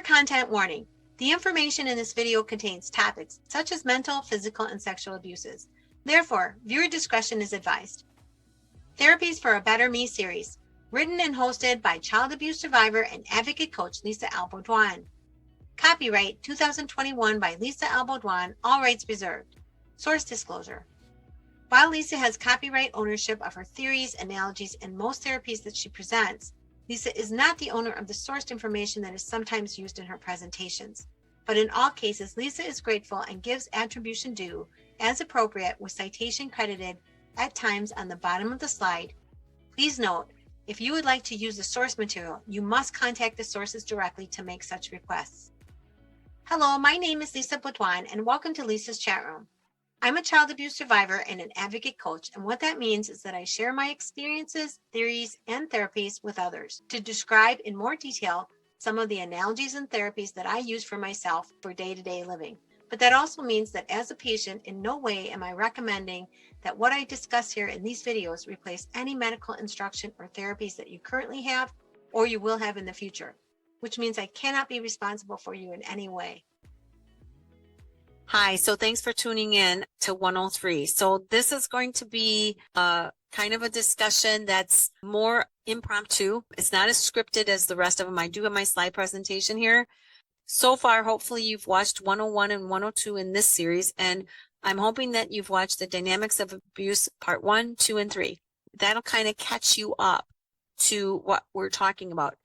Viewer content warning. The information in this video contains topics such as mental, physical, and sexual abuses. Therefore, viewer discretion is advised. Therapies for a Better Me series, written and hosted by child abuse survivor and advocate coach Lisa L Beaudoin. Copyright 2021 by Lisa L Beaudoin, all rights reserved. Source disclosure. While Lisa has copyright ownership of her theories, analogies, and most therapies that she presents, Lisa is not the owner of the sourced information that is sometimes used in her presentations. But in all cases, Lisa is grateful and gives attribution due, as appropriate, with citation credited at times on the bottom of the slide. Please note, if you would like to use the source material, you must contact the sources directly to make such requests. Hello, my name is Lisa Beaudoin, and welcome to Lisa's Chat Room. I'm a child abuse survivor and an advocate coach, and what that means is that I share my experiences, theories, and therapies with others to describe in more detail some of the analogies and therapies that I use for myself for day-to-day living. But that also means that as a patient, in no way am I recommending that what I discuss here in these videos replace any medical instruction or therapies that you currently have or you will have in the future, which means I cannot be responsible for you in any way. Hi, so thanks for tuning in to 103. So this is going to be kind of a discussion that's more impromptu. It's not as scripted as the rest of them. I do have my slide presentation here. So far, hopefully you've watched 101 and 102 in this series, and I'm hoping that you've watched the Dynamics of Abuse Part 1, 2, and 3. That'll kind of catch you up to what we're talking about.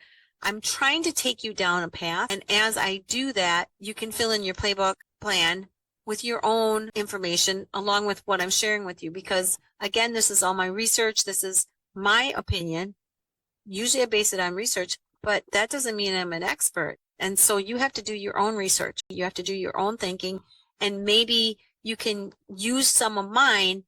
I'm trying to take you down a path, and as I do that, you can fill in your playbook plan with your own information along with what I'm sharing with you, because again, this is all my research. This is my opinion. Usually I base it on research, but that doesn't mean I'm an expert. And so you have to do your own research. You have to do your own thinking, and maybe you can use some of mine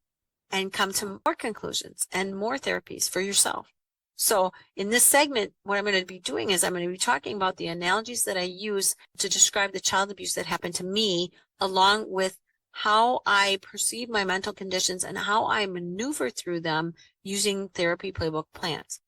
and come to more conclusions and more therapies for yourself. So in this segment, what I'm going to be doing is I'm going to be talking about the analogies that I use to describe the child abuse that happened to me, along with how I perceive my mental conditions and how I maneuver through them using therapy playbook plans.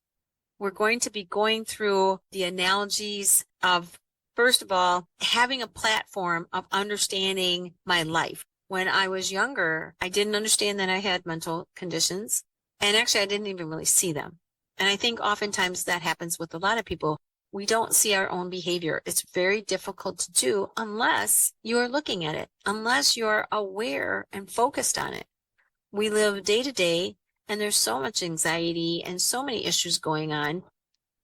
We're going to be going through the analogies of, first of all, having a platform of understanding my life. When I was younger, I didn't understand that I had mental conditions, and actually I didn't even really see them. And I think oftentimes that happens with a lot of people. We don't see our own behavior. It's very difficult to do unless you are looking at it, unless you're aware and focused on it. We live day to day, and there's so much anxiety and so many issues going on.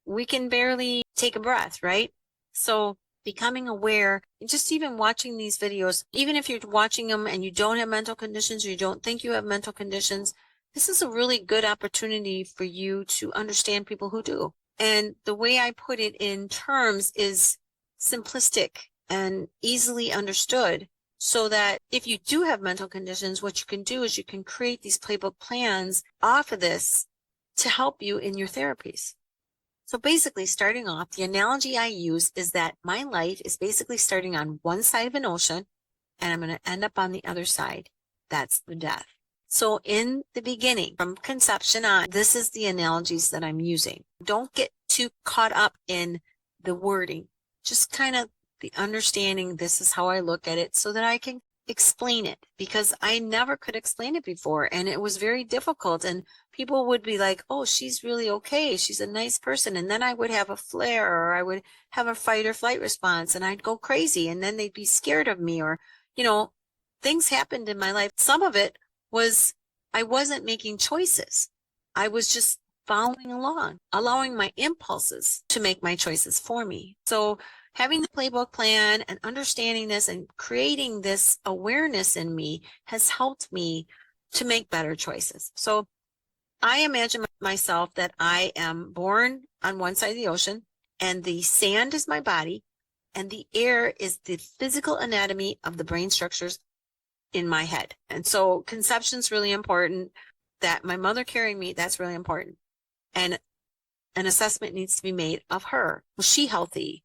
We can barely take a breath, right? So becoming aware, just even watching these videos, even if you're watching them and you don't have mental conditions or you don't think you have mental conditions, this is a really good opportunity for you to understand people who do. And the way I put it in terms is simplistic and easily understood, so that if you do have mental conditions, what you can do is you can create these playbook plans off of this to help you in your therapies. So basically, starting off, the analogy I use is that my life is basically starting on one side of an ocean, and I'm going to end up on the other side. That's the death. So in the beginning, from conception on, this is the analogies that I'm using. Don't get too caught up in the wording. Just kind of the understanding, this is how I look at it so that I can explain it, because I never could explain it before, and it was very difficult. And people would be like, oh, she's really okay. She's a nice person. And then I would have a flare, or I would have a fight or flight response, and I'd go crazy, and then they'd be scared of me, or, things happened in my life. Some of it was I wasn't making choices. I was just following along, allowing my impulses to make my choices for me. So having the playbook plan and understanding this and creating this awareness in me has helped me to make better choices. So I imagine myself that I am born on one side of the ocean, and the sand is my body, and the air is the physical anatomy of the brain structures in my head. And so conception is really important. That my mother carrying me, that's really important. And an assessment needs to be made of her. Was she healthy?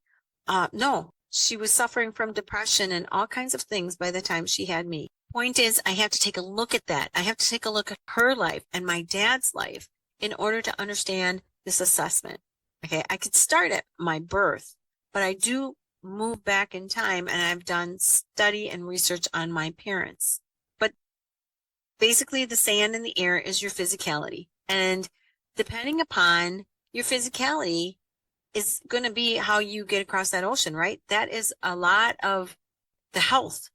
No, she was suffering from depression and all kinds of things by the time she had me. Point is, I have to take a look at that. I have to take a look at her life and my dad's life in order to understand this assessment. Okay, I could start at my birth, but I do move back in time and I've done study and research on my parents. But basically the sand in the air is your physicality. And depending upon your physicality is going to be how you get across that ocean, right? That is a lot of the health.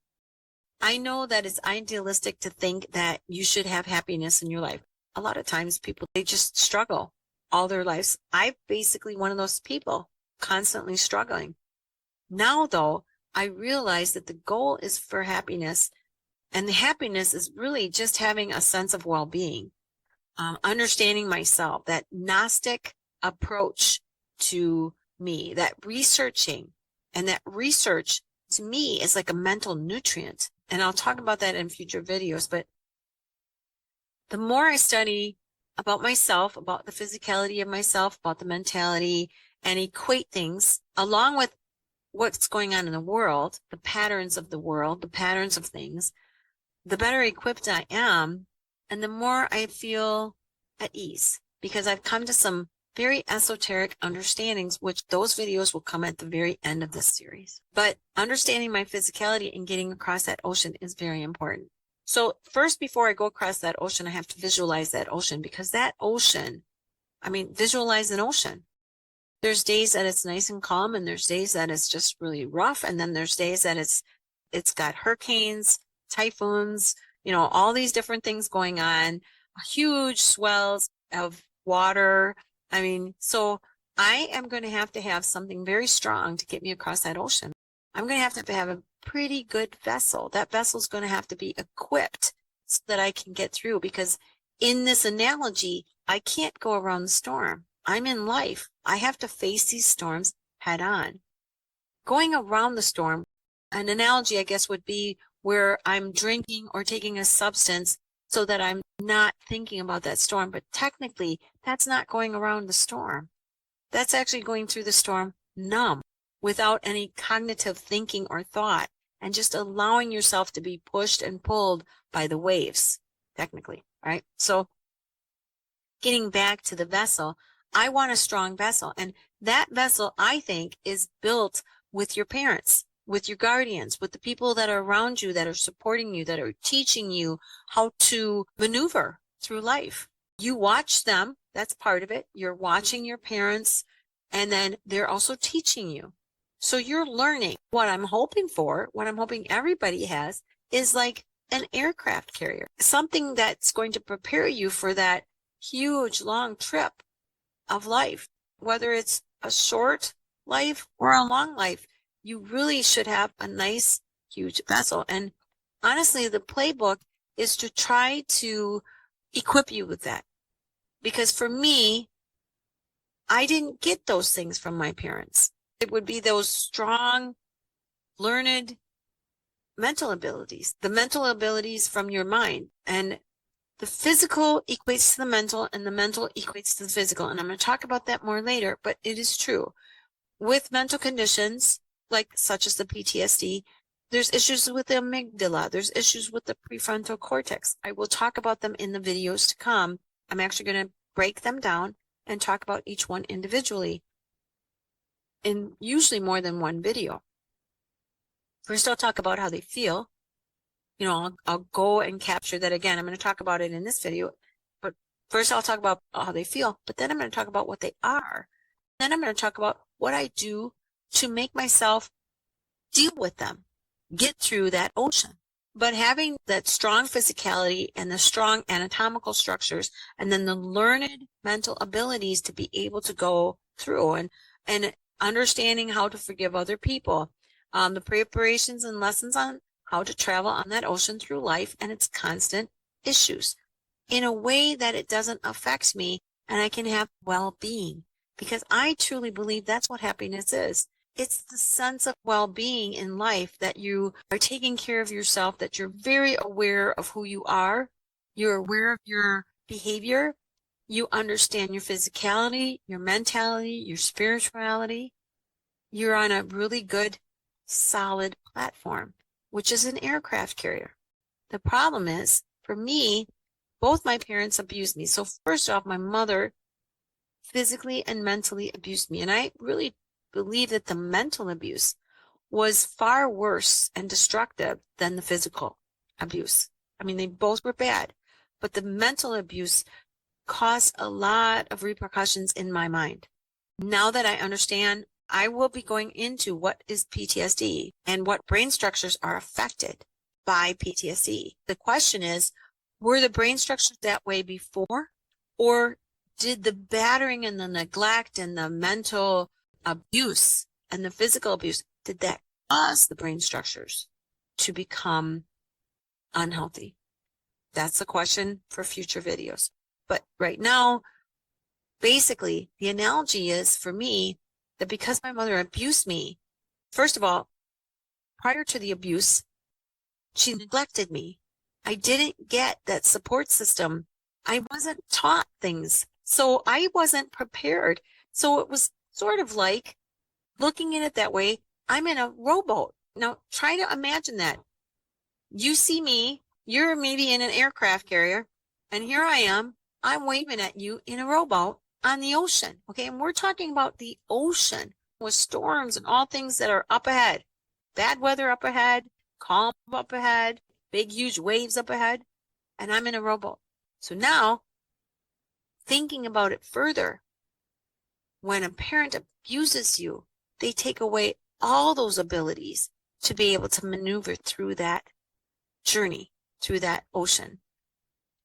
I know that it's idealistic to think that you should have happiness in your life. A lot of times people, they just struggle all their lives. I'm basically one of those people constantly struggling. Now, though, I realize that the goal is for happiness, and the happiness is really just having a sense of well-being, understanding myself, that Gnostic approach to me, that researching, and that research to me is like a mental nutrient. And I'll talk about that in future videos, but the more I study about myself, about the physicality of myself, about the mentality, and equate things along with what's going on in the world, the patterns of the world, the patterns of things, the better equipped I am, and the more I feel at ease, because I've come to some very esoteric understandings, which those videos will come at the very end of this series. But understanding my physicality and getting across that ocean is very important. So first, before I go across that ocean, I have to visualize that ocean, because that ocean, visualize an ocean. There's days that it's nice and calm, and there's days that it's just really rough. And then there's days that it's got hurricanes, typhoons, all these different things going on, huge swells of water. So I am going to have something very strong to get me across that ocean. I'm going to have a pretty good vessel. That vessel is going to have to be equipped so that I can get through, because in this analogy, I can't go around the storm. I'm in life. I have to face these storms head on. Going around the storm, an analogy, I guess, would be where I'm drinking or taking a substance so that I'm not thinking about that storm. But technically, that's not going around the storm. That's actually going through the storm numb, without any cognitive thinking or thought, and just allowing yourself to be pushed and pulled by the waves, technically, right? So getting back to the vessel, I want a strong vessel. And that vessel, I think, is built with your parents, with your guardians, with the people that are around you, that are supporting you, that are teaching you how to maneuver through life. You watch them. That's part of it. You're watching your parents, and then they're also teaching you. So you're learning. What I'm hoping everybody has, is like an aircraft carrier, something that's going to prepare you for that huge, long trip of life. Whether it's a short life or a long life, you really should have a nice, huge vessel. And honestly, the playbook is to try to equip you with that. Because for me, I didn't get those things from my parents. It would be those strong, learned mental abilities, the mental abilities from your mind. And the physical equates to the mental, and the mental equates to the physical. And I'm going to talk about that more later, but it is true. With mental conditions, like such as the PTSD, there's issues with the amygdala. There's issues with the prefrontal cortex. I will talk about them in the videos to come. I'm actually going to break them down and talk about each one individually in usually more than one video. First, I'll talk about how they feel. I'll go and capture that again. I'm going to talk about it in this video, but first I'll talk about how they feel, but then I'm going to talk about what they are. Then I'm going to talk about what I do to make myself deal with them, get through that ocean. But having that strong physicality and the strong anatomical structures, and then the learned mental abilities to be able to go through, and understanding how to forgive other people, the preparations and lessons on how to travel on that ocean through life and its constant issues in a way that it doesn't affect me, and I can have well-being, because I truly believe that's what happiness is. It's the sense of well-being in life, that you are taking care of yourself, that you're very aware of who you are, you're aware of your behavior, you understand your physicality, your mentality, your spirituality. You're on a really good, solid platform, which is an aircraft carrier. The problem is, for me, both my parents abused me. So first off, my mother physically and mentally abused me. And I really believe that the mental abuse was far worse and destructive than the physical abuse. I mean, they both were bad, but the mental abuse caused a lot of repercussions in my mind. Now that I understand, I will be going into what is PTSD and what brain structures are affected by PTSD. The question is, were the brain structures that way before, or did the battering and the neglect and the mental abuse and the physical abuse, did that cause the brain structures to become unhealthy? That's a question for future videos. But right now, basically, the analogy is for me that because my mother abused me, first of all, prior to the abuse, she neglected me. I didn't get that support system. I wasn't taught things. So I wasn't prepared. So it was sort of like, looking at it that way, I'm in a rowboat. Now try to imagine that. You see me, you're maybe in an aircraft carrier, and here I am, I'm waving at you in a rowboat on the ocean. Okay, and we're talking about the ocean with storms and all things that are up ahead. Bad weather up ahead, calm up ahead, big huge waves up ahead, and I'm in a rowboat. So now, thinking about it further, when a parent abuses you, they take away all those abilities to be able to maneuver through that journey, through that ocean.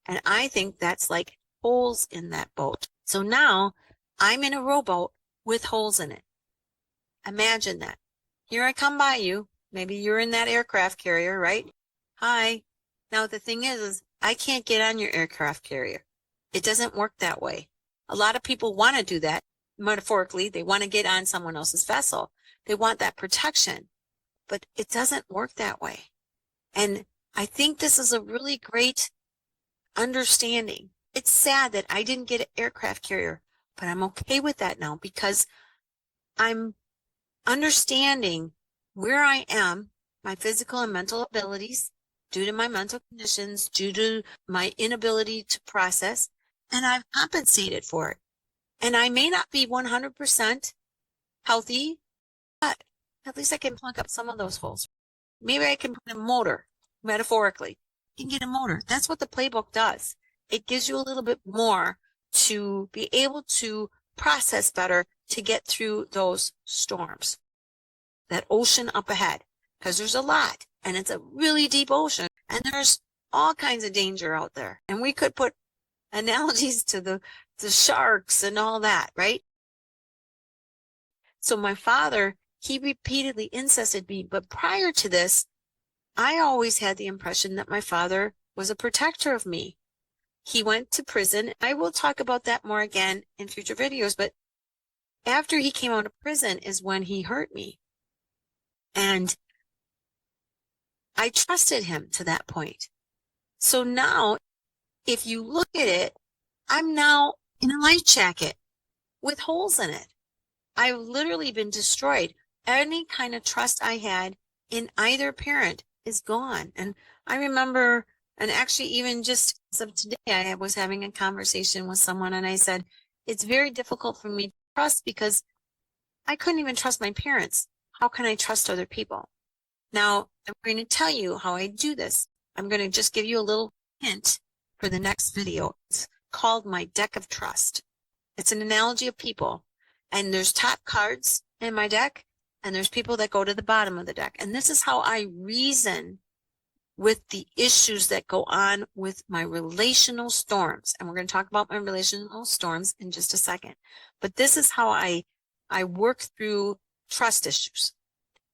And I think that's like holes in that boat. So now I'm in a rowboat with holes in it. Imagine that. Here I come by you. Maybe you're in that aircraft carrier, right? Hi. Now the thing is I can't get on your aircraft carrier. It doesn't work that way. A lot of people want to do that. Metaphorically, they want to get on someone else's vessel. They want that protection, but it doesn't work that way. And I think this is a really great understanding. It's sad that I didn't get an aircraft carrier, but I'm okay with that now because I'm understanding where I am, my physical and mental abilities, due to my mental conditions, due to my inability to process, and I've compensated for it. And I may not be 100% healthy, but at least I can plug up some of those holes. Maybe I can put a motor, metaphorically. You can get a motor. That's what the Playbook does. It gives you a little bit more to be able to process better to get through those storms, that ocean up ahead, because there's a lot, and it's a really deep ocean, and there's all kinds of danger out there. And we could put analogies to the sharks and all that, right? So my father, he repeatedly incested me, but prior to this, I always had the impression that my father was a protector of me. He went to prison. I will talk about that more again in future videos, but after he came out of prison is when he hurt me. And I trusted him to that point. So now, if you look at it, I'm now in a life jacket with holes in it. I've literally been destroyed. Any kind of trust I had in either parent is gone. And I remember, and actually even just as of today, I was having a conversation with someone and I said, it's very difficult for me to trust because I couldn't even trust my parents. How can I trust other people? Now, I'm going to tell you how I do this. I'm going to just give you a little hint for the next video. It's called my deck of trust. It's an analogy of people. And there's top cards in my deck, and there's people that go to the bottom of the deck. And this is how I reason with the issues that go on with my relational storms. And we're going to talk about my relational storms in just a second. But this is how I work through trust issues.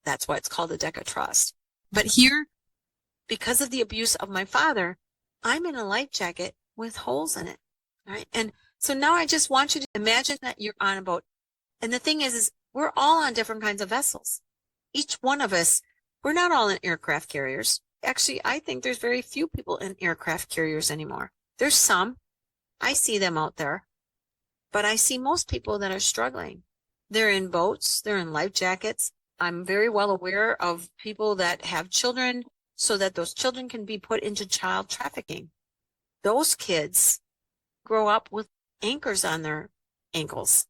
That's why it's called a deck of trust. But here, because of the abuse of my father, I'm in a life jacket with holes in it. Right? And so now I just want you to imagine that you're on a boat. And the thing is we're all on different kinds of vessels. Each one of us, we're not all in aircraft carriers. Actually, I think there's very few people in aircraft carriers anymore. There's some. I see them out there. But I see most people that are struggling. They're in boats. They're in life jackets. I'm very well aware of people that have children so that those children can be put into child trafficking. Those kids grow up with anchors on their ankles.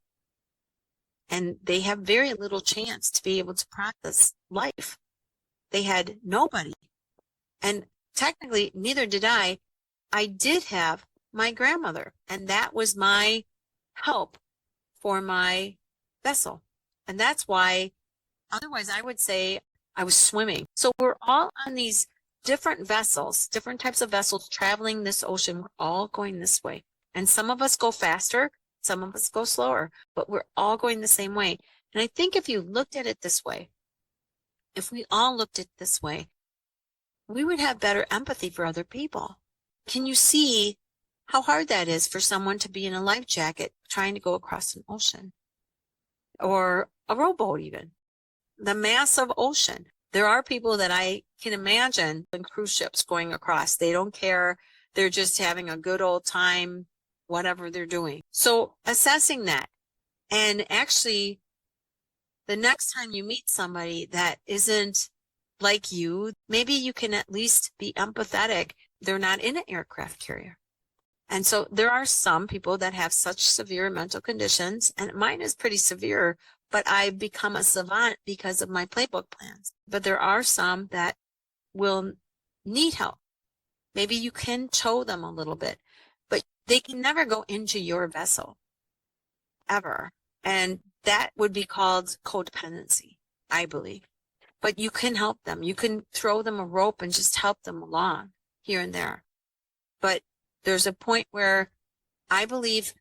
and they have very little chance to be able to process life. They had nobody. And technically, neither did I. I did have my grandmother, and that was my help for my vessel. And that's why, otherwise, I would say I was swimming. So we're all on these different vessels, different types of vessels traveling this ocean. We're all going this way. And some of us go faster, some of us go slower, but we're all going the same way. And I think if you looked at it this way, if we all looked at it this way, we would have better empathy for other people. Can you see how hard that is for someone to be in a life jacket trying to go across an ocean or a rowboat even? The massive ocean. There are people that I can imagine in cruise ships going across. They don't care. They're just having a good old time, whatever they're doing. So assessing that, and actually the next time you meet somebody that isn't like you, maybe you can at least be empathetic. They're not in an aircraft carrier. And so there are some people that have such severe mental conditions, and mine is pretty severe, but I've become a savant because of my Playbook plans. But there are some that will need help. Maybe you can tow them a little bit, but they can never go into your vessel, ever. And that would be called codependency, I believe. But you can help them. You can throw them a rope and just help them along here and there. But there's a point where I believe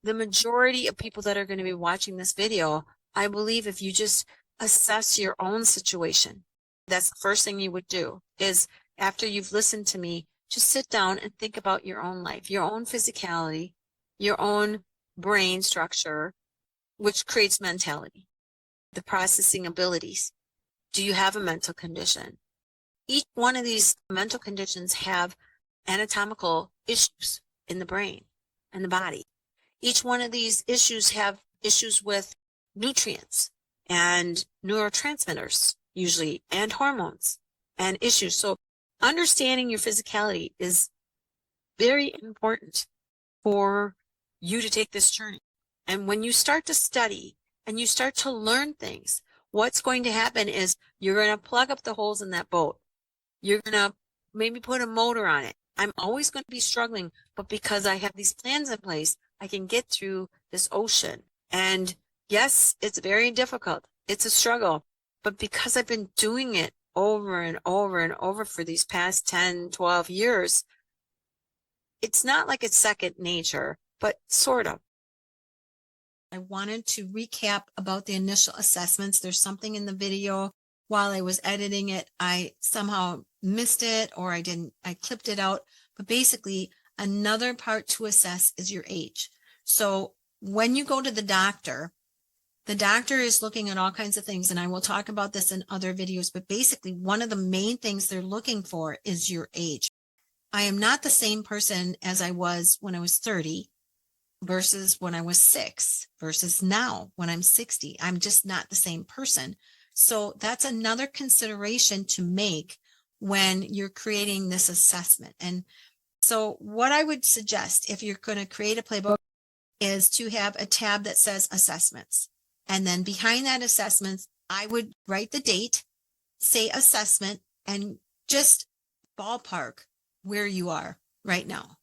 the majority of people that are going to be watching this video, I believe if you just assess your own situation, that's the first thing you would do, is after you've listened to me, just sit down and think about your own life, your own physicality, your own brain structure, which creates mentality, the processing abilities. Do you have a mental condition? Each one of these mental conditions have anatomical issues in the brain and the body. Each one of these issues have issues with nutrients and neurotransmitters, usually, and hormones and issues. So understanding your physicality is very important for you to take this journey. And when you start to study and you start to learn things, what's going to happen is you're going to plug up the holes in that boat. You're going to maybe put a motor on it. I'm always going to be struggling, but because I have these plans in place, I can get through this ocean. And yes, it's very difficult. It's a struggle, but because I've been doing it over and over and over for these past 10, 12 years, it's not like it's second nature, but sort of. I wanted to recap about the initial assessments. There's something in the video while I was editing it, I somehow missed it or I clipped it out. But basically, another part to assess is your age. So when you go to the doctor is looking at all kinds of things, and I will talk about this in other videos, but basically one of the main things they're looking for is your age. I am not the same person as I was when I was 30 versus when I was 6 versus now when I'm 60. I'm just not the same person. So that's another consideration to make when you're creating this assessment. And so what I would suggest if you're going to create a playbook is to have a tab that says assessments. And then behind that assessments, I would write the date, say assessment, and just ballpark where you are right now,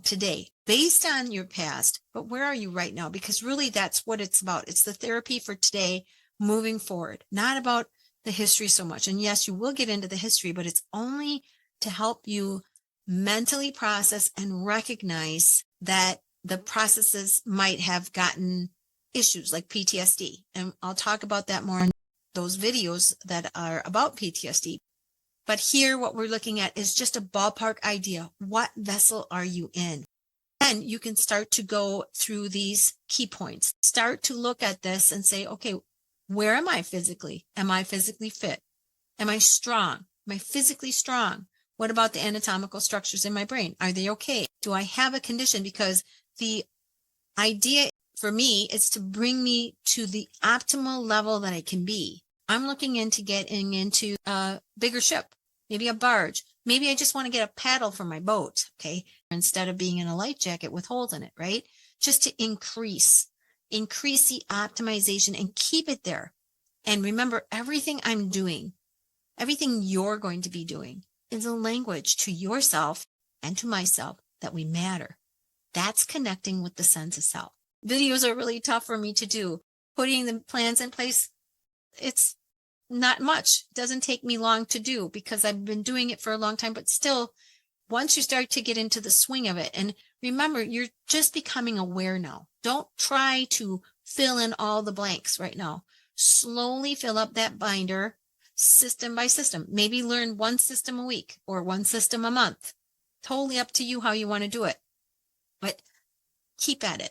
today, based on your past. But where are you right now? Because really that's what it's about. It's the therapy for today, moving forward, not about the history so much. And yes, you will get into the history, but it's only to help you mentally process and recognize that the processes might have gotten issues like PTSD. And I'll talk about that more in those videos that are about PTSD. But here, what we're looking at is just a ballpark idea. What vessel are you in? And you can start to go through these key points. Start to look at this and say, okay, where am I physically? Am I physically fit? Am I strong? Am I physically strong? What about the anatomical structures in my brain? Are they okay? Do I have a condition? Because the idea for me is to bring me to the optimal level that I can be. I'm looking into getting into a bigger ship, maybe a barge. Maybe I just want to get a paddle for my boat, okay? Instead of being in a life jacket with holes in it, right? Just to increase increase the optimization and keep it there. And remember, everything I'm doing, everything you're going to be doing is a language to yourself and to myself that we matter. That's connecting with the sense of self. Videos are really tough for me to do. Putting the plans in place, it's not much. It doesn't take me long to do because I've been doing it for a long time, but still, once you start to get into the swing of it, and remember, you're just becoming aware now. Don't try to fill in all the blanks right now. Slowly fill up that binder system by system. Maybe learn one system a week or one system a month. Totally up to you how you want to do it. But keep at it.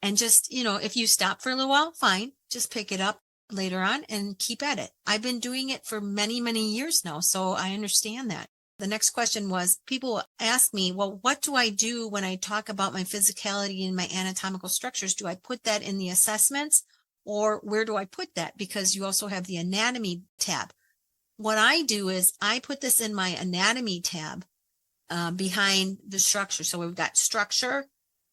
And just, if you stop for a little while, fine. Just pick it up later on and keep at it. I've been doing it for many, many years now, so I understand that. The next question was, people ask me, well, what do I do when I talk about my physicality and my anatomical structures? Do I put that in the assessments, or where do I put that? Because you also have the anatomy tab. What I do is I put this in my anatomy tab behind the structure. So we've got structure,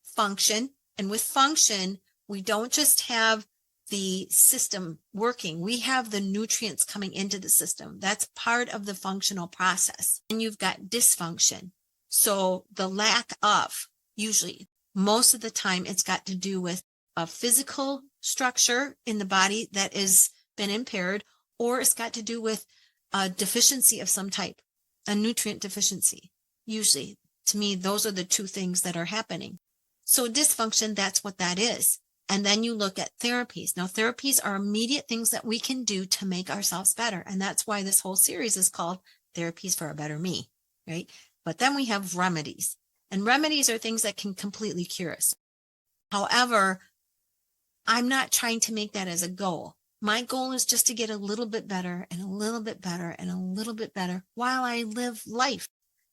function, and with function, we don't just have the system working. We have the nutrients coming into the system. That's part of the functional process. And you've got dysfunction. So the lack of, usually, most of the time, it's got to do with a physical structure in the body that has been impaired, or it's got to do with a deficiency of some type, a nutrient deficiency. Usually, to me, those are the two things that are happening. So dysfunction, that's what that is. And then you look at therapies. Now, therapies are immediate things that we can do to make ourselves better. And that's why this whole series is called Therapies for a Better Me, right? But then we have remedies. And remedies are things that can completely cure us. However, I'm not trying to make that as a goal. My goal is just to get a little bit better and a little bit better and a little bit better while I live life.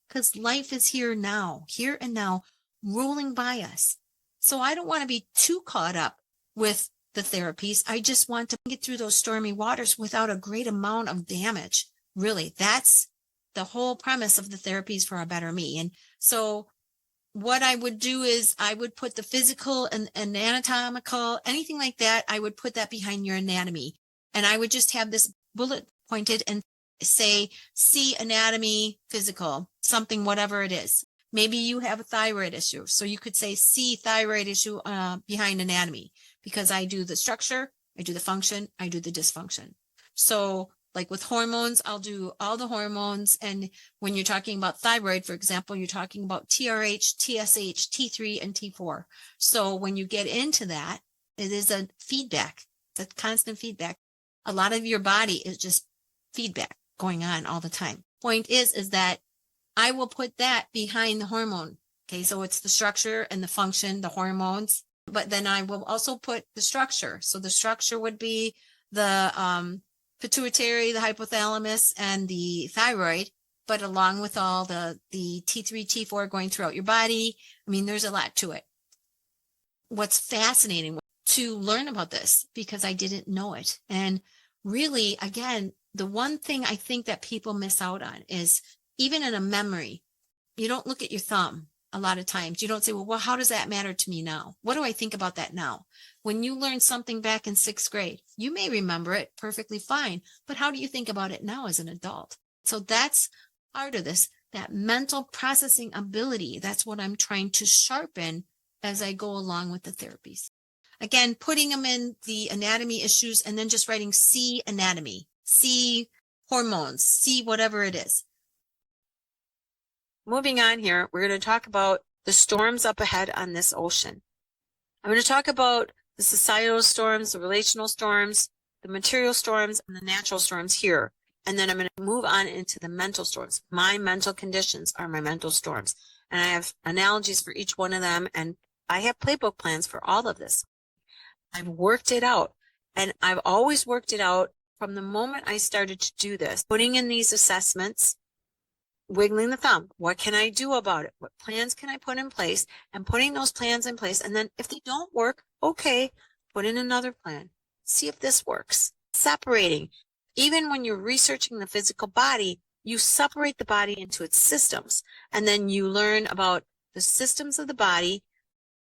Because life is here now, here and now, rolling by us. So I don't want to be too caught up with the therapies. I just want to get through those stormy waters without a great amount of damage. Really, that's the whole premise of the Therapies for a Better Me. And so what I would do is I would put the physical and anatomical, anything like that, I would put that behind your anatomy. And I would just have this bullet pointed and say, C, anatomy, physical, something, whatever it is. Maybe you have a thyroid issue. So you could say C, thyroid issue behind anatomy, because I do the structure, I do the function, I do the dysfunction. So like with hormones, I'll do all the hormones. And when you're talking about thyroid, for example, you're talking about TRH, TSH, T3, and T4. So when you get into that, it is a feedback. It's a constant feedback. A lot of your body is just feedback going on all the time. Point is that I will put that behind the hormone. Okay, so it's the structure and the function, the hormones, but then I will also put the structure. So the structure would be the pituitary, the hypothalamus, and the thyroid, but along with all the T3, T4 going throughout your body. I mean, there's a lot to it. What's fascinating to learn about this, because I didn't know it. And really, again, the one thing I think that people miss out on is, even in a memory, you don't look at your thumb a lot of times. You don't say, well, how does that matter to me now? What do I think about that now? When you learned something back in 6th grade, you may remember it perfectly fine, but how do you think about it now as an adult? So that's part of this, that mental processing ability. That's what I'm trying to sharpen as I go along with the therapies. Again, putting them in the anatomy issues and then just writing C anatomy, C hormones, C whatever it is. Moving on here, we're going to talk about the storms up ahead on this ocean. I'm going to talk about the societal storms, the relational storms, the material storms, and the natural storms here. And then I'm going to move on into the mental storms. My mental conditions are my mental storms. And I have analogies for each one of them. And I have playbook plans for all of this. I've worked it out. And I've always worked it out from the moment I started to do this, putting in these assessments, wiggling the thumb. What can I do about it? What plans can I put in place? And putting those plans in place. And then if they don't work, okay, put in another plan. See if this works. Separating. Even when you're researching the physical body, you separate the body into its systems. And then you learn about the systems of the body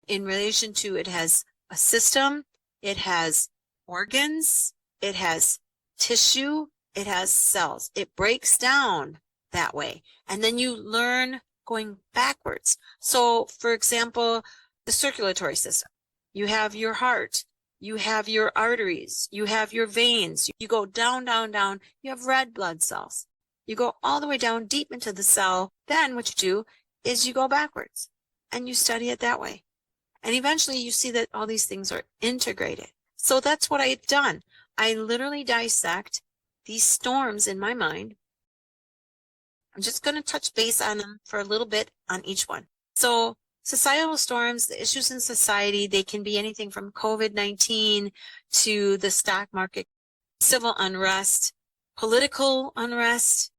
in relation to it has a system, it has organs, it has tissue, it has cells. It breaks down that way. And then you learn going backwards. So, for example, the circulatory system. You have your heart, you have your arteries, you have your veins. You go down, down, down. You have red blood cells. You go all the way down deep into the cell. Then what you do is you go backwards and you study it that way. And eventually you see that all these things are integrated. So that's what I've done. I literally dissect these storms in my mind. I'm just going to touch base on them for a little bit on each one. So societal storms, the issues in society, they can be anything from COVID-19 to the stock market, civil unrest, political unrest.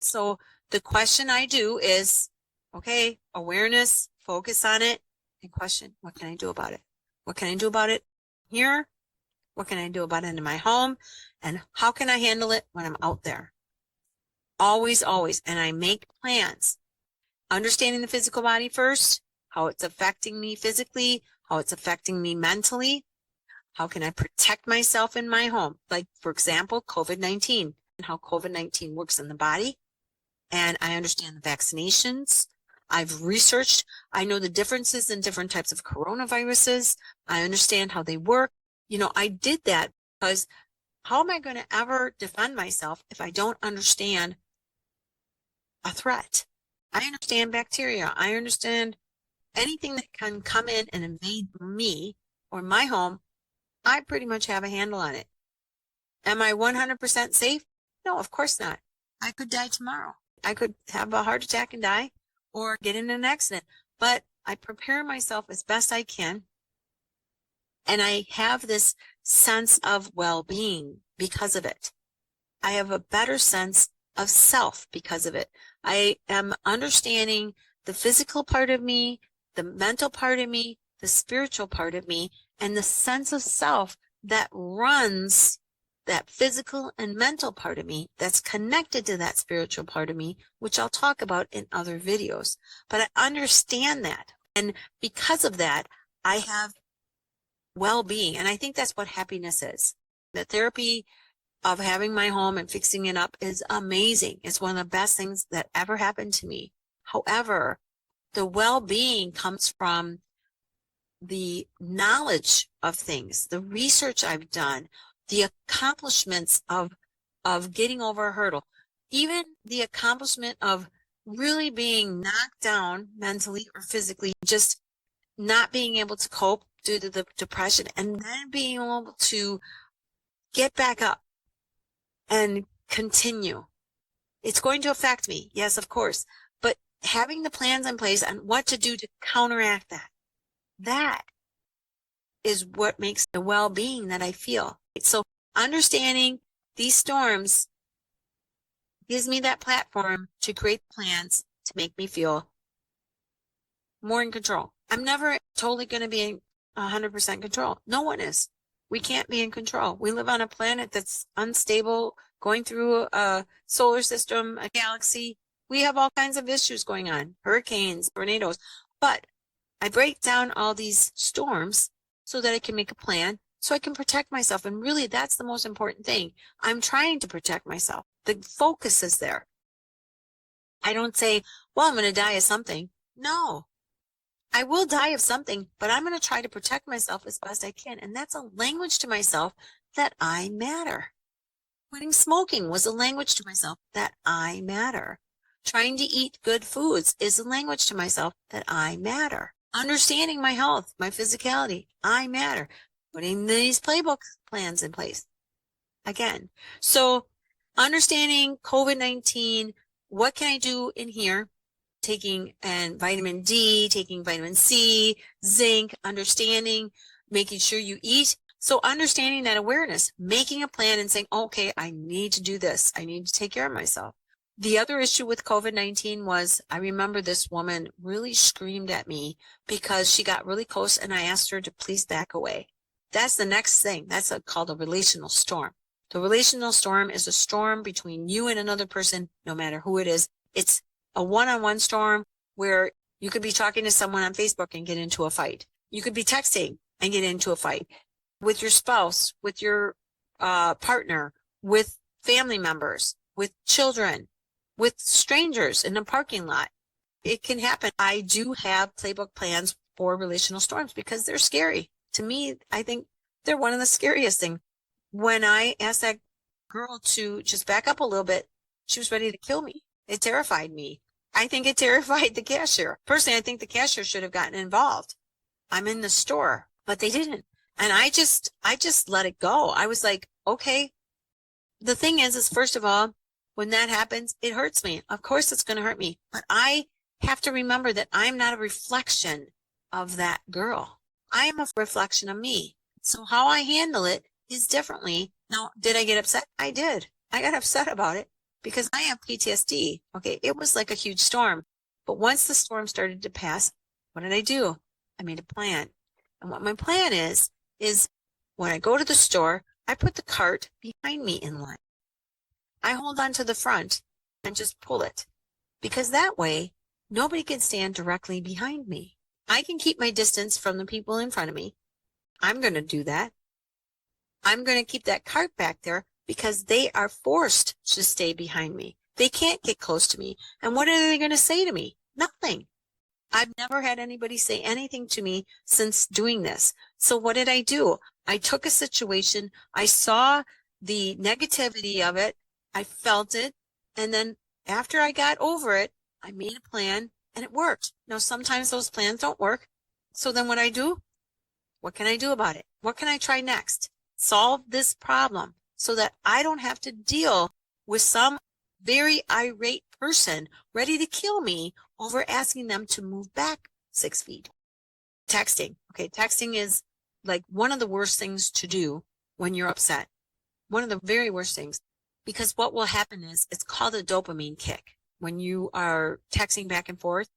So the question I do is, okay, awareness, focus on it, and question, what can I do about it? What can I do about it here? What can I do about it in my home? And how can I handle it when I'm out there? Always, always. And I make plans. Understanding the physical body first, how it's affecting me physically, how it's affecting me mentally. How can I protect myself in my home? Like, for example, COVID-19 and how COVID-19 works in the body. And I understand the vaccinations. I've researched. I know the differences in different types of coronaviruses. I understand how they work. You know, I did that because how am I going to ever defend myself if I don't understand a threat? I understand bacteria. I understand anything that can come in and invade me or my home. I pretty much have a handle on it. Am I 100% safe? No, of course not. I could die tomorrow. I could have a heart attack and die or get in an accident. But I prepare myself as best I can. And I have this sense of well-being because of it. I have a better sense of self because of it. I am understanding the physical part of me, the mental part of me, the spiritual part of me, and the sense of self that runs that physical and mental part of me that's connected to that spiritual part of me, which I'll talk about in other videos. But I understand that. And because of that, I have well-being. And I think that's what happiness is. The therapy of having my home and fixing it up is amazing. It's one of the best things that ever happened to me. However, the well-being comes from the knowledge of things, the research I've done, the accomplishments of getting over a hurdle, even the accomplishment of really being knocked down mentally or physically, just not being able to cope due to the depression, and then being able to get back up and continue. It's going to affect me, yes, of course, but having the plans in place on what to do to counteract that, that is what makes the well-being that I feel. So understanding these storms gives me that platform to create plans to make me feel more in control. I'm never totally going to be in 100% control. No one is. We can't be in control. We live on a planet that's unstable, going through a solar system, a galaxy. We have all kinds of issues going on, hurricanes, tornadoes. But I break down all these storms so that I can make a plan, so I can protect myself. And really, that's the most important thing. I'm trying to protect myself. The focus is there. I don't say, well, I'm going to die of something. No. I will die of something, but I'm going to try to protect myself as best I can. And that's a language to myself that I matter. Quitting smoking was a language to myself that I matter. Trying to eat good foods is a language to myself that I matter. Understanding my health, my physicality, I matter. Putting these Playbook plans in place. Again, so understanding COVID-19, what can I do in here? Taking vitamin D, taking vitamin C, zinc, understanding, making sure you eat. So understanding that awareness, making a plan and saying, okay, I need to do this. I need to take care of myself. The other issue with COVID-19 was, I remember this woman really screamed at me because she got really close and I asked her to please back away. That's the next thing. That's called a relational storm. The relational storm is a storm between you and another person, no matter who it is. It's a one-on-one storm where you could be talking to someone on Facebook and get into a fight. You could be texting and get into a fight. with your spouse, with your partner, with family members, with children, with strangers in a parking lot. It can happen. I do have playbook plans for relational storms because they're scary. To me, I think they're one of the scariest things. When I asked that girl to just back up a little bit, she was ready to kill me. It terrified me. I think it terrified the cashier. Personally, I think the cashier should have gotten involved. I'm in the store, but they didn't. And I just let it go. I was like, okay. The thing is first of all, when that happens, it hurts me. Of course it's going to hurt me, but I have to remember that I'm not a reflection of that girl. I am a reflection of me. So how I handle it is differently. Now, did I get upset? I did. I got upset about it because I have PTSD. Okay. It was like a huge storm, but once the storm started to pass, what did I do? I made a plan. And what my plan is when I go to the store, I put the cart behind me in line. I hold on to the front and just pull it because that way nobody can stand directly behind me. I can keep my distance from the people in front of me. I'm going to do that. I'm going to keep that cart back there because they are forced to stay behind me. They can't get close to me. And what are they going to say to me? Nothing. I've never had anybody say anything to me since doing this. So what did I do? I took a situation. I saw the negativity of it. I felt it. And then after I got over it, I made a plan and it worked. Now, sometimes those plans don't work. So then what I do? What can I do about it? What can I try next? Solve this problem so that I don't have to deal with some very irate person ready to kill me over asking them to move back 6 feet. Texting. Okay, texting is like one of the worst things to do when you're upset. One of the very worst things. Because what will happen is it's called a dopamine kick. When you are texting back and forth,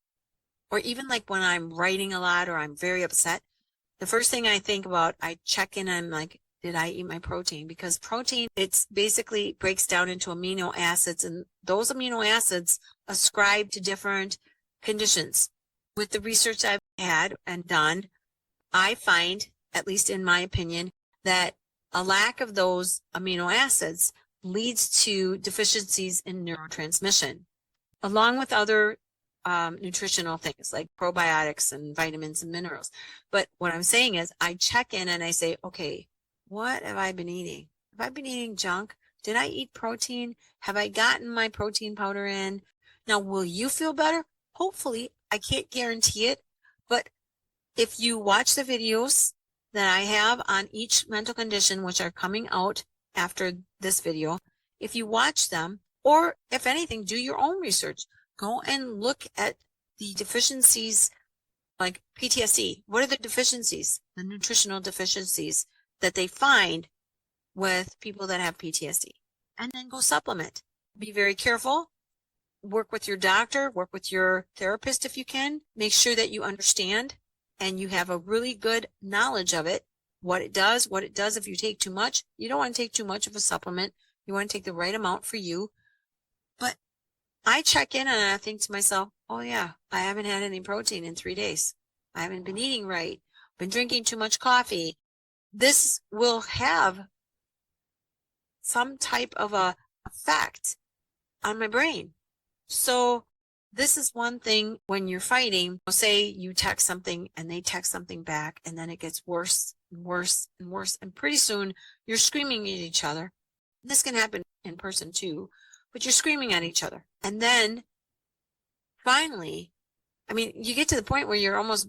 or even like when I'm writing a lot or I'm very upset, the first thing I think about, I check in and I'm like, did I eat my protein? Because protein, it's basically breaks down into amino acids, and those amino acids ascribe to different conditions. With the research I've had and done, I find, at least in my opinion, that a lack of those amino acids leads to deficiencies in neurotransmission, along with other nutritional things like probiotics and vitamins and minerals. But what I'm saying is I check in and I say, okay, what have I been eating? Have I been eating junk? Did I eat protein? Have I gotten my protein powder in? Now, will you feel better? Hopefully. I can't guarantee it. But if you watch the videos that I have on each mental condition, which are coming out after this video, if you watch them, or if anything, do your own research. Go and look at the deficiencies like PTSD. What are the deficiencies, the nutritional deficiencies that they find with people that have PTSD? And then go supplement. Be very careful. Work with your doctor, work with your therapist if you can. Make sure that you understand and you have a really good knowledge of it, what it does if you take too much. You don't want to take too much of a supplement. You want to take the right amount for you. But I check in and I think to myself, oh yeah, I haven't had any protein in 3 days. I haven't been eating right. Been drinking too much coffee. This will have some type of a effect on my brain. So this is one thing when you're fighting. Say you text something and they text something back, and then it gets worse and worse and worse. And pretty soon you're screaming at each other. This can happen in person too, but you're screaming at each other. And then finally, I mean, you get to the point where you're almost,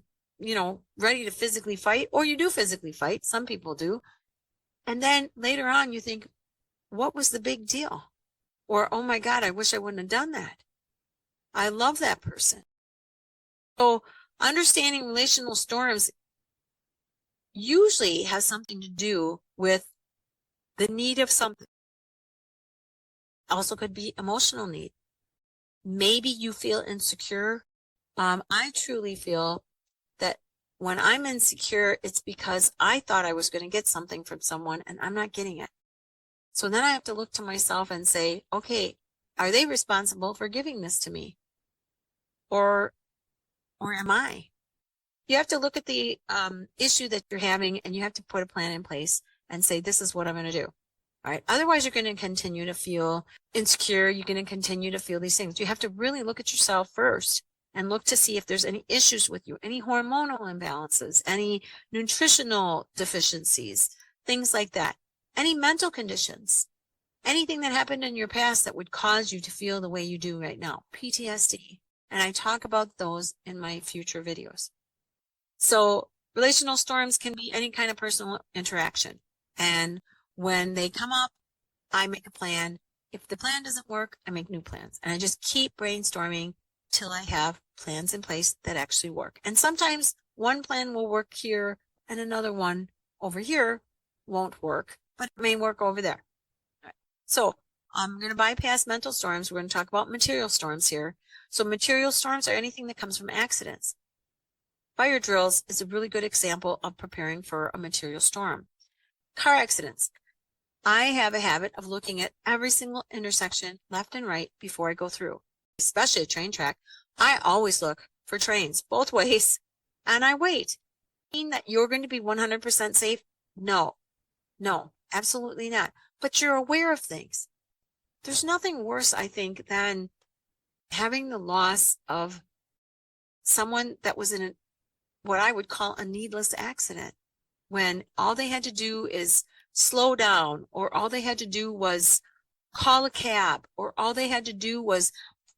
ready to physically fight, or you do physically fight. Some people do. And then later on you think, what was the big deal? Or, oh my God, I wish I wouldn't have done that. I love that person. So understanding relational storms usually has something to do with the need of something. Also could be emotional need. Maybe you feel insecure. I truly feel that when I'm insecure, it's because I thought I was going to get something from someone and I'm not getting it. So then I have to look to myself and say, okay, are they responsible for giving this to me? Or am I? You have to look at the issue that you're having, and you have to put a plan in place and say, this is what I'm going to do. All right. Otherwise, you're going to continue to feel insecure. You're going to continue to feel these things. You have to really look at yourself first and look to see if there's any issues with you, any hormonal imbalances, any nutritional deficiencies, things like that, any mental conditions, anything that happened in your past that would cause you to feel the way you do right now, PTSD. And I talk about those in my future videos. So relational storms can be any kind of personal interaction. And when they come up, I make a plan. If the plan doesn't work, I make new plans. And I just keep brainstorming till I have plans in place that actually work. And sometimes one plan will work here and another one over here won't work, but it may work over there. All right. So I'm going to bypass mental storms. We're going to talk about material storms here. So material storms are anything that comes from accidents. Fire drills is a really good example of preparing for a material storm. Car accidents. I have a habit of looking at every single intersection left and right before I go through, especially a train track. I always look for trains both ways and I wait. Mean that you're going to be 100% safe? No, absolutely not. But you're aware of things. There's nothing worse, I think, than having the loss of someone that was in what I would call a needless accident, when all they had to do is slow down, or all they had to do was call a cab, or all they had to do was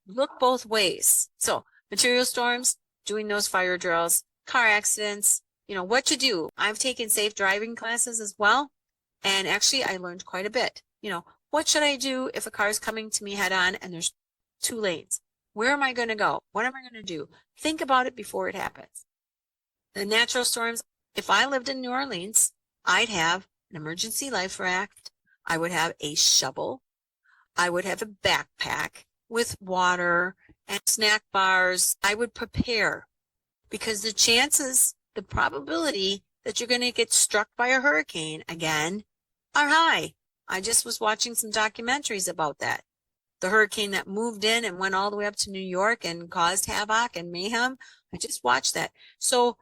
look both ways. So material storms, doing those fire drills, car accidents, what to do. I've taken safe driving classes as well. And actually I learned quite a bit. What should I do if a car is coming to me head on and there's 2 lanes? Where am I going to go? What am I going to do? Think about it before it happens. The natural storms, if I lived in New Orleans, I'd have an emergency life raft. I would have a shovel. I would have a backpack with water and snack bars. I would prepare, because the probability that you're going to get struck by a hurricane again are high. I just was watching some documentaries about that. The hurricane that moved in and went all the way up to New York and caused havoc and mayhem. I just watched that. So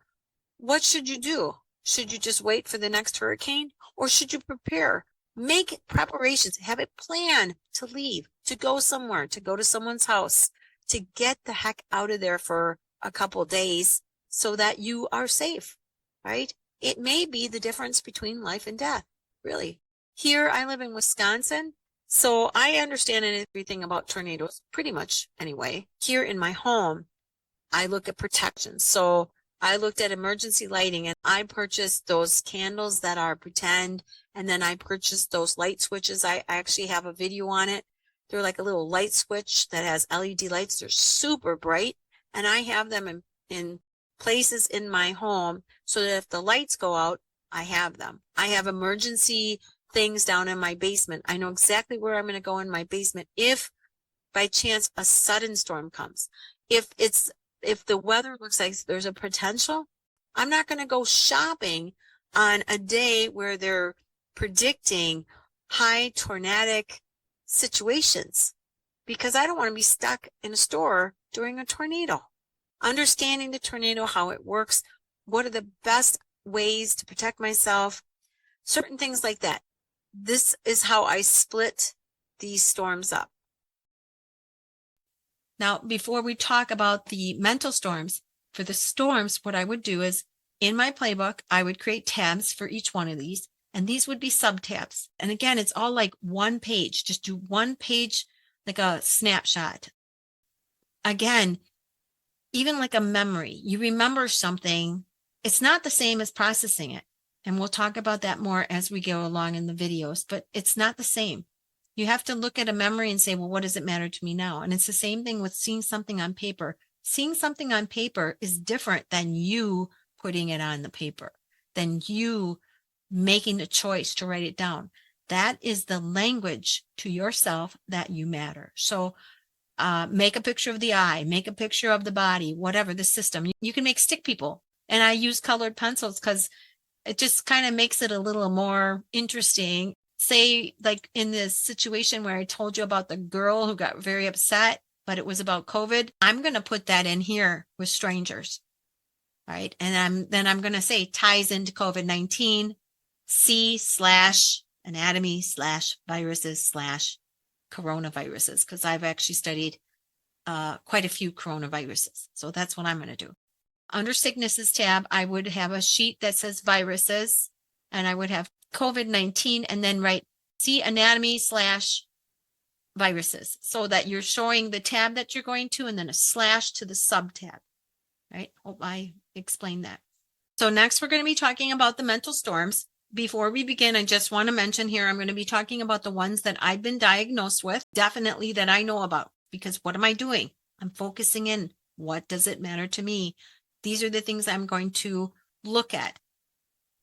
what should you do? Should you just wait for the next hurricane, or should you prepare? Make preparations, have a plan to leave, to go somewhere, to go to someone's house, to get the heck out of there for a couple days so that you are safe, right? It may be the difference between life and death, really. Here, I live in Wisconsin, so I understand everything about tornadoes, pretty much anyway. Here in my home, I look at protection. So I looked at emergency lighting, and I purchased those candles that are pretend, and then I purchased those light switches. I actually have a video on it. They're like a little light switch that has LED lights. They're super bright, and I have them in places in my home so that if the lights go out, I have them. I have emergency things down in my basement. I know exactly where I'm going to go in my basement if by chance a sudden storm comes. If the weather looks like there's a potential, I'm not going to go shopping on a day where they're predicting high tornadic situations, because I don't want to be stuck in a store during a tornado. Understanding the tornado, how it works, what are the best ways to protect myself, certain things like that. This is how I split these storms up. Now, before we talk about the mental storms, for the storms, what I would do is in my playbook, I would create tabs for each one of these, and these would be sub-tabs. And again, it's all like one page. Just do one page, like a snapshot. Again, even like a memory, you remember something, it's not the same as processing it. And we'll talk about that more as we go along in the videos, but it's not the same. You have to look at a memory and say, well, what does it matter to me now? And it's the same thing with seeing something on paper. Seeing something on paper is different than you putting it on the paper, than you making the choice to write it down. That is the language to yourself that you matter. So make a picture of the eye, make a picture of the body, whatever the system. You can make stick people. And I use colored pencils because it just kind of makes it a little more interesting. Say, like in this situation where I told you about the girl who got very upset, but it was about COVID. I'm going to put that in here with strangers. right? And I'm going to say ties into COVID-19, C/anatomy/viruses/coronaviruses, because I've actually studied quite a few coronaviruses. So that's what I'm going to do. Under sicknesses tab, I would have a sheet that says viruses, and I would have COVID-19 and then write C/anatomy/viruses, so that you're showing the tab that you're going to and then a slash to the sub tab, right? Hope I explained that. So next we're going to be talking about the mental storms. Before we begin, I just want to mention here, I'm going to be talking about the ones that I've been diagnosed with, definitely that I know about, because what am I doing? I'm focusing in. What does it matter to me? These are the things I'm going to look at.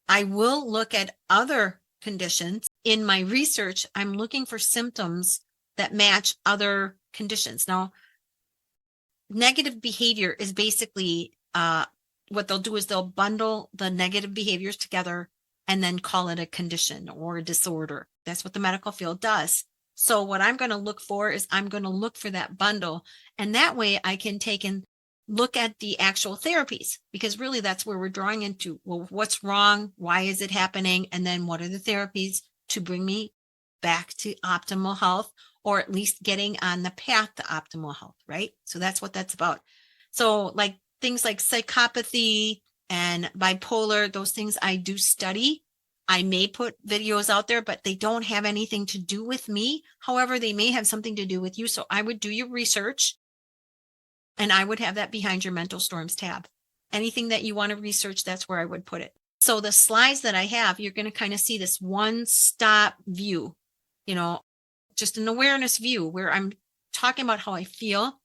I will look at other conditions. In my research, I'm looking for symptoms that match other conditions. Now, negative behavior is basically what they'll do is they'll bundle the negative behaviors together and then call it a condition or a disorder. That's what the medical field does. So what I'm going to look for is I'm going to look for that bundle. And that way I can take and look at the actual therapies, because really that's where we're drawing into, well, what's wrong? Why is it happening? And then what are the therapies to bring me back to optimal health, or at least getting on the path to optimal health, right? So that's what that's about. So like things like psychopathy and bipolar, those things I do study. I may put videos out there, but they don't have anything to do with me. However, they may have something to do with you. So I would do your research, and I would have that behind your mental storms tab. Anything that you want to research, that's where I would put it. So the slides that I have, you're going to kind of see this one-stop view, just an awareness view where I'm talking about how I feel.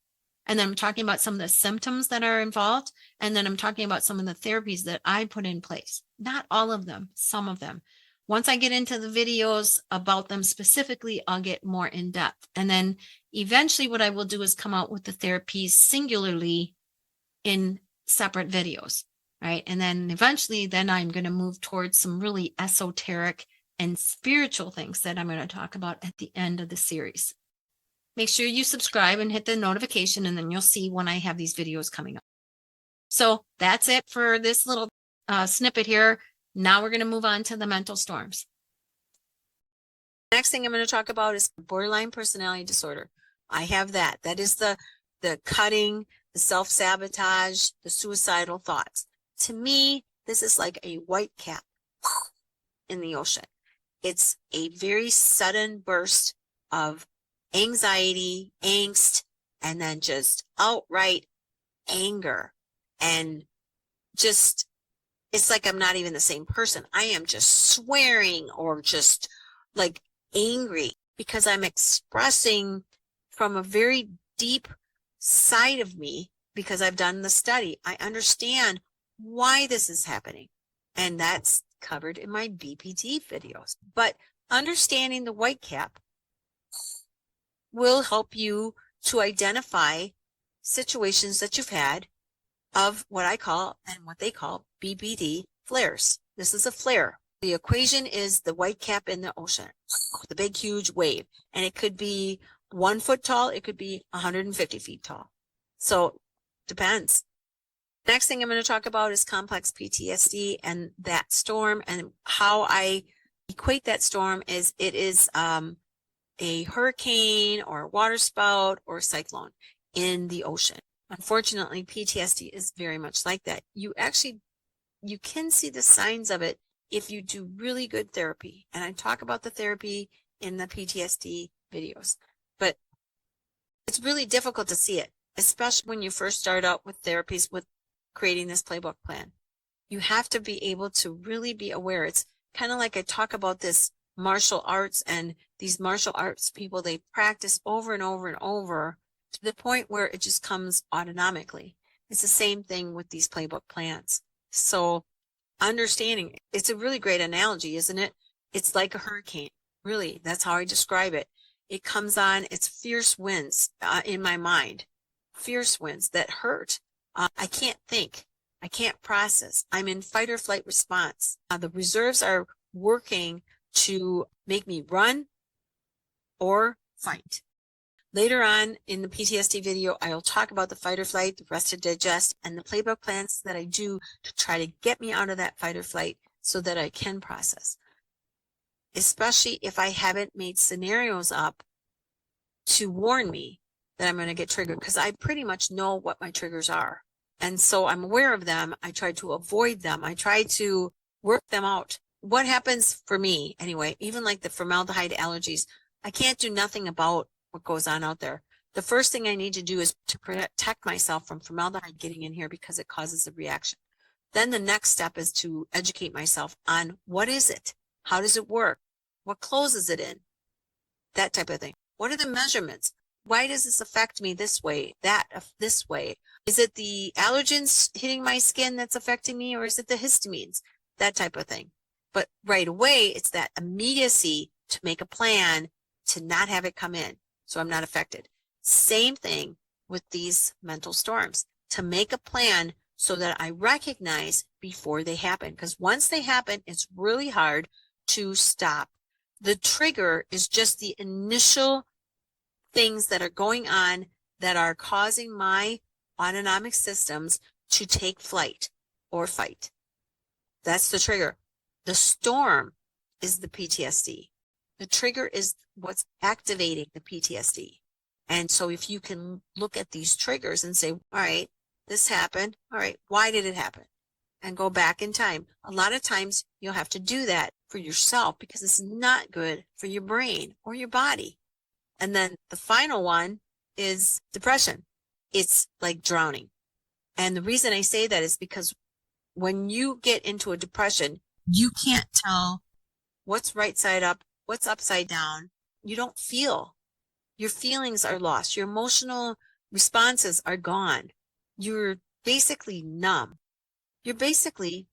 And then I'm talking about some of the symptoms that are involved. And then I'm talking about some of the therapies that I put in place. Not all of them, some of them. Once I get into the videos about them specifically, I'll get more in depth. And then eventually what I will do is come out with the therapies singularly in separate videos, right? And then eventually then I'm going to move towards some really esoteric and spiritual things that I'm going to talk about at the end of the series. Make sure you subscribe and hit the notification, and then you'll see when I have these videos coming up. So that's it for this little snippet here. Now we're going to move on to the mental storms. Next thing I'm going to talk about is borderline personality disorder. I have that. That is the cutting, the self-sabotage, the suicidal thoughts. To me, this is like a white cap in the ocean. It's a very sudden burst of anxiety, angst, and then just outright anger. And just, it's like I'm not even the same person. I am just swearing or just like angry because I'm expressing from a very deep side of me, because I've done the study. I understand why this is happening. And that's covered in my BPD videos. But understanding the white cap will help you to identify situations that you've had of what I call and what they call BPD flares. This is a flare. The equation is the white cap in the ocean, the big, huge wave. And it could be 1 foot tall. It could be 150 feet tall. So depends. Next thing I'm going to talk about is complex PTSD and that storm, and how I equate that storm is it is a hurricane or a water spout or a cyclone in the ocean. Unfortunately, PTSD is very much like that. You can see the signs of it if you do really good therapy. And I talk about the therapy in the PTSD videos, but it's really difficult to see it, especially when you first start out with therapies with creating this playbook plan. You have to be able to really be aware. It's kind of like I talk about this martial arts, and these martial arts people, they practice over and over and over to the point where it just comes autonomically. It's the same thing with these playbook plans. So understanding, it's a really great analogy, isn't it? It's like a hurricane. Really, that's how I describe it. It comes on, it's fierce winds in my mind, fierce winds that hurt. I can't think. I can't process. I'm in fight or flight response. The reserves are working to make me run or fight. Later on in the PTSD video, I'll talk about the fight or flight, the rest to digest, and the playbook plans that I do to try to get me out of that fight or flight so that I can process. Especially if I haven't made scenarios up to warn me that I'm going to get triggered, because I pretty much know what my triggers are. And so I'm aware of them. I try to avoid them. I try to work them out. What happens for me anyway, even like the formaldehyde allergies, I can't do nothing about what goes on out there. The first thing I need to do is to protect myself from formaldehyde getting in here because it causes a reaction. Then the next step is to educate myself on what is it? How does it work? What clothes is it in? That type of thing. What are the measurements? Why does this affect me this way, this way? Is it the allergens hitting my skin that's affecting me, or is it the histamines? That type of thing. But right away, it's that immediacy to make a plan to not have it come in so I'm not affected. Same thing with these mental storms, to make a plan so that I recognize before they happen. Because once they happen, it's really hard to stop. The trigger is just the initial things that are going on that are causing my autonomic systems to take flight or fight. That's the trigger. The storm is the PTSD. The trigger is what's activating the PTSD. And so if you can look at these triggers and say, all right, this happened. All right, why did it happen? And go back in time. A lot of times you'll have to do that for yourself because it's not good for your brain or your body. And then the final one is depression. It's like drowning. And the reason I say that is because when you get into a depression, you can't tell what's right side up, what's upside down. You don't feel. Your feelings are lost. Your emotional responses are gone. You're basically numb. You're basically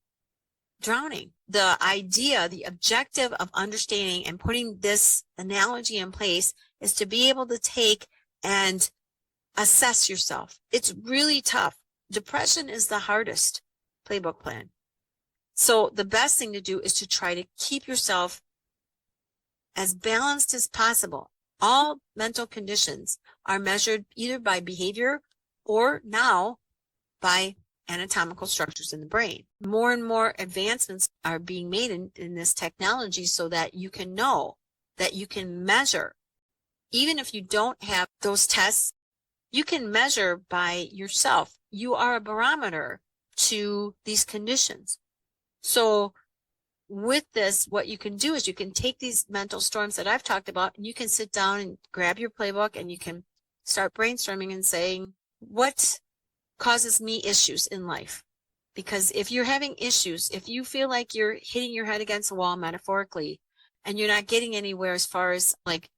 drowning. The idea, the objective of understanding and putting this analogy in place is to be able to take and assess yourself. It's really tough. Depression is the hardest playbook plan. So the best thing to do is to try to keep yourself as balanced as possible. All mental conditions are measured either by behavior or now by anatomical structures in the brain. More and more advancements are being made in this technology so that you can know, that you can measure. Even if you don't have those tests, you can measure by yourself. You are a barometer to these conditions. So with this, what you can do is you can take these mental storms that I've talked about and you can sit down and grab your playbook and you can start brainstorming and saying, what causes me issues in life? Because if you're having issues, if you feel like you're hitting your head against a wall metaphorically and you're not getting anywhere as far as like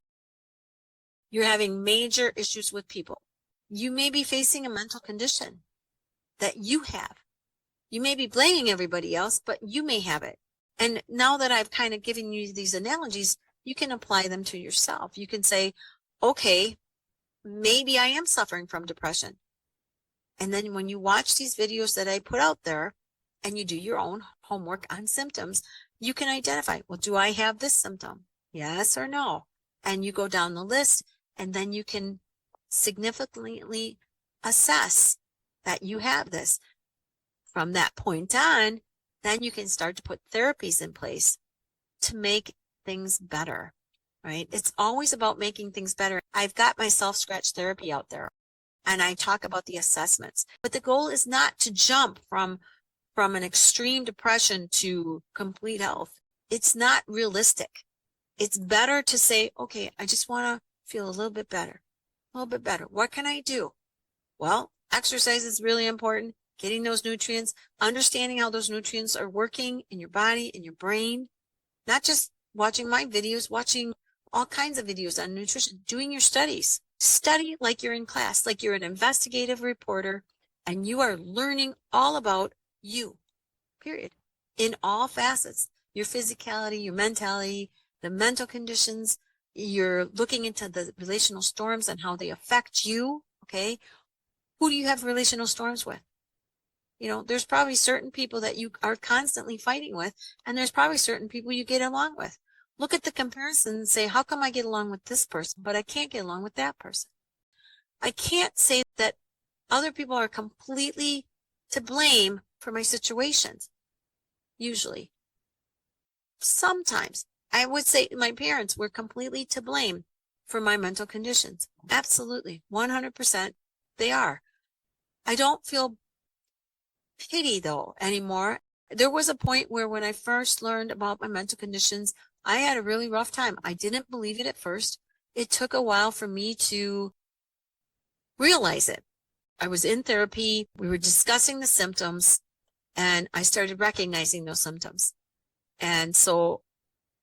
you're having major issues with people, you may be facing a mental condition that you have. You may be blaming everybody else, but you may have it. And now that I've kind of given you these analogies, you can apply them to yourself. You can say, okay, maybe I am suffering from depression. And then when you watch these videos that I put out there and you do your own homework on symptoms, you can identify, well, do I have this symptom? Yes or no? And you go down the list and then you can significantly assess that you have this. From that point on, then you can start to put therapies in place to make things better, right? It's always about making things better. I've got my self-scratch therapy out there and I talk about the assessments, but the goal is not to jump from an extreme depression to complete health. It's not realistic. It's better to say, okay, I just want to feel a little bit better, a little bit better. What can I do? Well, exercise is really important. Getting those nutrients, understanding how those nutrients are working in your body, in your brain, not just watching my videos, watching all kinds of videos on nutrition, doing your studies. Study like you're in class, like you're an investigative reporter, and you are learning all about you, period, in all facets, your physicality, your mentality, the mental conditions. You're looking into the relational storms and how they affect you, okay? Who do you have relational storms with? You know, there's probably certain people that you are constantly fighting with, and there's probably certain people you get along with. look at the comparison and say, how come I get along with this person, but I can't get along with that person? I can't say that other people are completely to blame for my situations. Usually. Sometimes I would say my parents were completely to blame for my mental conditions. Absolutely. 100% they are. I don't feel pity though anymore. There was a point where when I first learned about my mental conditions, I had a really rough time. I didn't believe it at first. It took a while for me to realize it. I was in therapy. We were discussing the symptoms and I started recognizing those symptoms. And so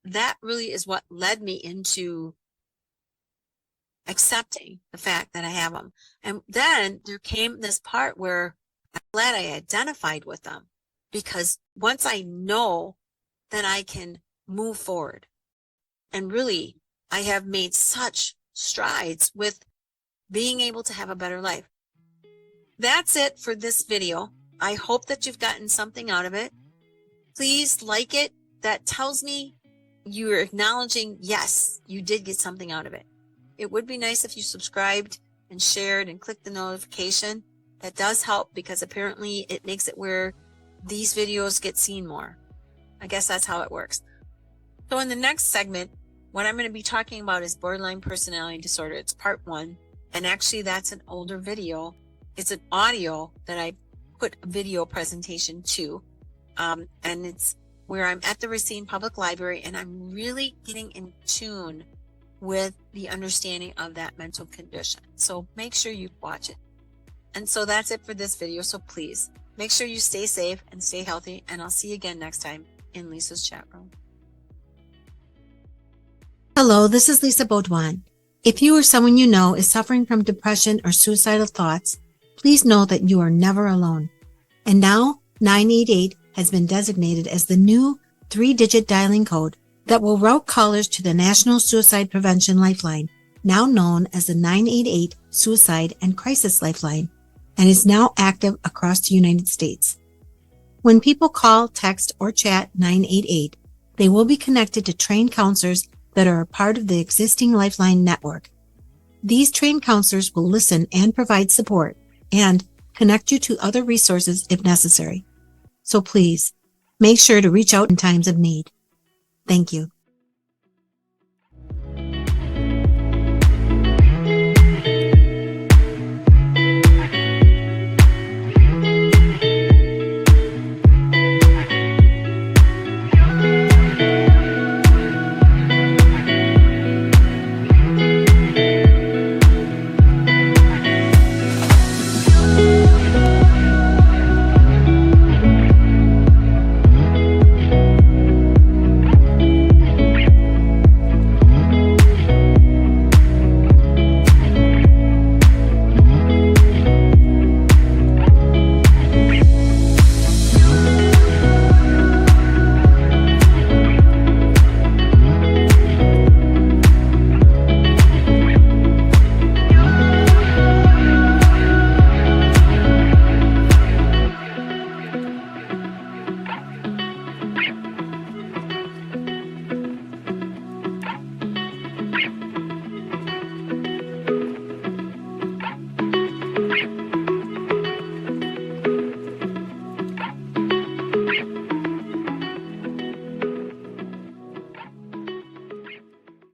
that really is what led me into accepting the fact that I have them. And then there came this part where I'm glad I identified with them, because once I know, then I can move forward. And really, I have made such strides with being able to have a better life. That's it for this video. I hope that you've gotten something out of it. Please like it. That tells me you're acknowledging, yes, you did get something out of it. It would be nice if you subscribed and shared and clicked the notification. That does help, because apparently it makes it where these videos get seen more. I guess that's how it works. So in the next segment, what I'm going to be talking about is borderline personality disorder. It's part 1. And actually that's an older video. It's an audio that I put a video presentation to. And it's where I'm at the Racine Public Library and I'm really getting in tune with the understanding of that mental condition. So make sure you watch it. And so that's it for this video. So please make sure you stay safe and stay healthy. And I'll see you again next time in Lisa's chat room. Hello, this is Lisa Beaudoin. If you or someone you know is suffering from depression or suicidal thoughts, please know that you are never alone. And now 988 has been designated as the new 3-digit dialing code that will route callers to the National Suicide Prevention Lifeline, now known as the 988 Suicide and Crisis Lifeline, and is now active across the United States. When people call, text, or chat 988, they will be connected to trained counselors that are a part of the existing Lifeline network. These trained counselors will listen and provide support and connect you to other resources if necessary. So please, make sure to reach out in times of need. Thank you.